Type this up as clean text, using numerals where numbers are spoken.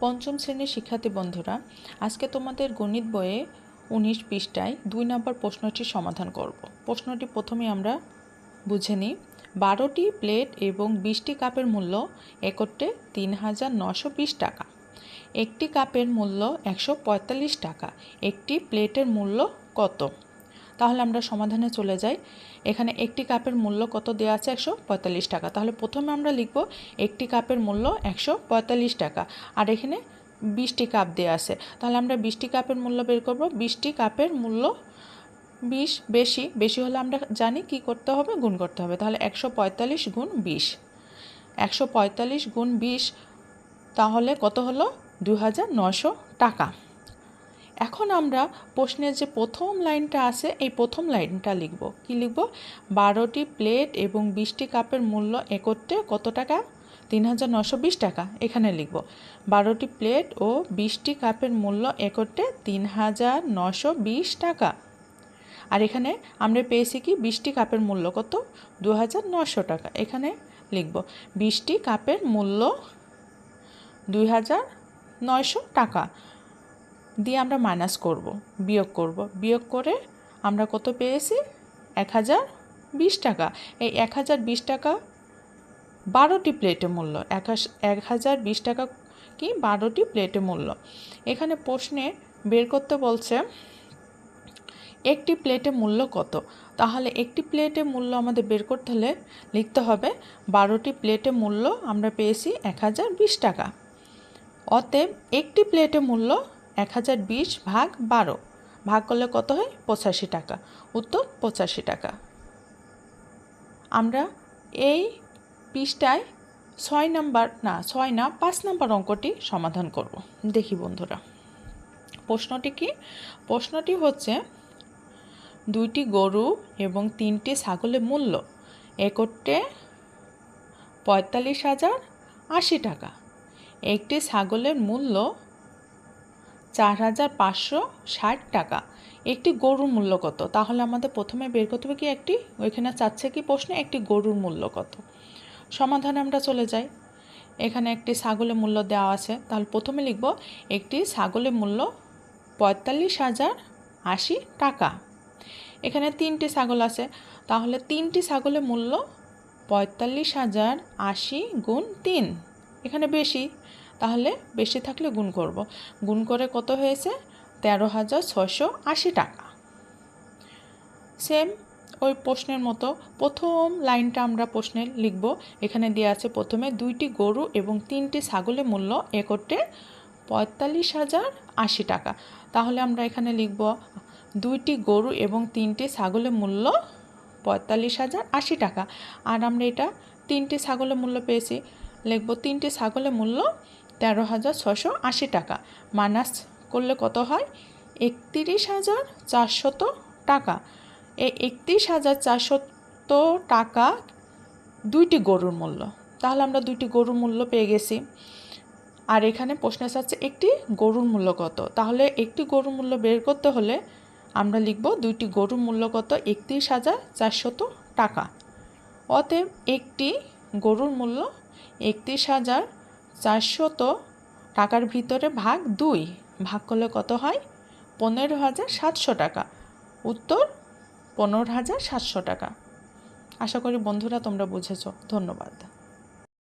পঞ্চম শ্রেণীর শিক্ষার্থী বন্ধুরা, আজকে তোমাদের গণিত বইয়ে 19 পৃষ্ঠায় 2 নম্বর প্রশ্নটি সমাধান করব। প্রশ্নটি প্রথমে আমরা বুঝে নিই। 12টি প্লেট এবং 20টি কাপের মূল্য একত্রে 3,920 টাকা। একটি কাপের মূল্য 145 টাকা। একটি প্লেটের মূল্য কত? তাহলে আমরা সমাধানে চলে যাই। এখানে একটি কাপের মূল্য কত দেওয়া আছে? 145 টাকা। তাহলে প্রথমে আমরা লিখব একটি কাপের মূল্য 145 টাকা, আর এখানে 20টি কাপ দেওয়া আছে। তাহলে আমরা 20টি কাপের মূল্য বের করব। 20টি কাপের মূল্য 20 বেশি হলে আমরা জানি কি করতে হবে, গুণ করতে হবে। তাহলে 145 গুণ 20, 145 গুণ 20 তাহলে কত হলো? 2,900 টাকা। এখন আমরা প্রশ্নের যে প্রথম লাইনটা আছে এই প্রথম লাইনটা লিখব। কি লিখব? 12টি প্লেট এবং 20টি কাপের মূল্য একত্রে কত টাকা? 3,920 টাকা। এখানে লিখব 12টি প্লেট ও 20টি কাপের মূল্য একত্রে 3,920 টাকা। আর এখানে আমরা পেয়েছি কি 20টি কাপের মূল্য কত? 2,900 টাকা। এখানে লিখব 20টি কাপের মূল্য 2,900 টাকা দিয়ে আমরা মাইনাস করব, বিয়োগ করে আমরা কত পেয়েছি? 1,020 টাকা। এই 1,020 টাকা 12টি প্লেটের মূল্য। 1,020 টাকা কি 12টি প্লেটের মূল্য। এখানে প্রশ্নে বের করতে বলছে একটি প্লেটের মূল্য কত। তাহলে একটি প্লেটের মূল্য আমাদের বের করতে হলে লিখতে হবে 12টি প্লেটের মূল্য আমরা পেয়েছি 1,020 টাকা। অতএব একটি প্লেটের মূল্য 1,020 ভাগ 12, ভাগ করলে কত হয়? 85 টাকা। উত্তর 85 টাকা। আমরা এই পৃষ্ঠায় 5 নম্বর অঙ্কটি সমাধান করব। দেখি বন্ধুরা, প্রশ্নটি কি? প্রশ্নটি হচ্ছে 2টি গরু এবং 3টি ছাগলের মূল্য একত্রে 45,080 টাকা। একটি ছাগলের মূল্য 4,560 টাকা। একটি গরুর মূল্য কত? তাহলে আমাদের প্রথমে বের করতে হবে কি ওইখানে চাচ্ছে কি প্রশ্নে একটি গরুর মূল্য কত। সমাধানে আমরা চলে যাই। এখানে একটি ছাগলের মূল্য দেওয়া আছে। তাহলে প্রথমে লিখব একটি ছাগলের মূল্য 45,080 টাকা। এখানে 3টি ছাগল আছে, তাহলে 3টি ছাগলের মূল্য 45,080 গুণ 3। এখানে বেশি, তাহলে বেশি থাকলে গুণ করব। গুণ করে কত হয়েছে? 13,680 টাকা। সেম ওই প্রশ্নের মতো প্রথম লাইনটা আমরা প্রশ্নে লিখব। এখানে দেওয়া আছে প্রথমে 2টি গরু এবং 3টি ছাগলের মূল্য একত্রে 45,080 টাকা। তাহলে আমরা এখানে লিখব 2টি গরু এবং 3টি ছাগলের মূল্য 45,080 টাকা। আর আমরা এটা 3টি ছাগলের মূল্য পেয়েছি, লিখব 3টি ছাগলের মূল্য 13,680 টাকা। মাইনাস করলে কত হয়? 31,400 টাকা। এই 31,400 টাকা 2টি গরুর মূল্য। তাহলে আমরা 2টি গরুর মূল্য পেয়ে গেছি। আর এখানে প্রশ্নে চাচ্ছে একটি গরুর মূল্য কত। তাহলে একটি গরুর মূল্য বের করতে হলে আমরা লিখব 2টি গরুর মূল্য কত? 31,400 টাকা। অতএব একটি গরুর মূল্য 31,400 টাকার ভিতরে ভাগ 2, ভাগ করলে কত হয়? 15,700 টাকা। উত্তর 15,700 টাকা। আশা করি বন্ধুরা তোমরা বুঝেছো। ধন্যবাদ।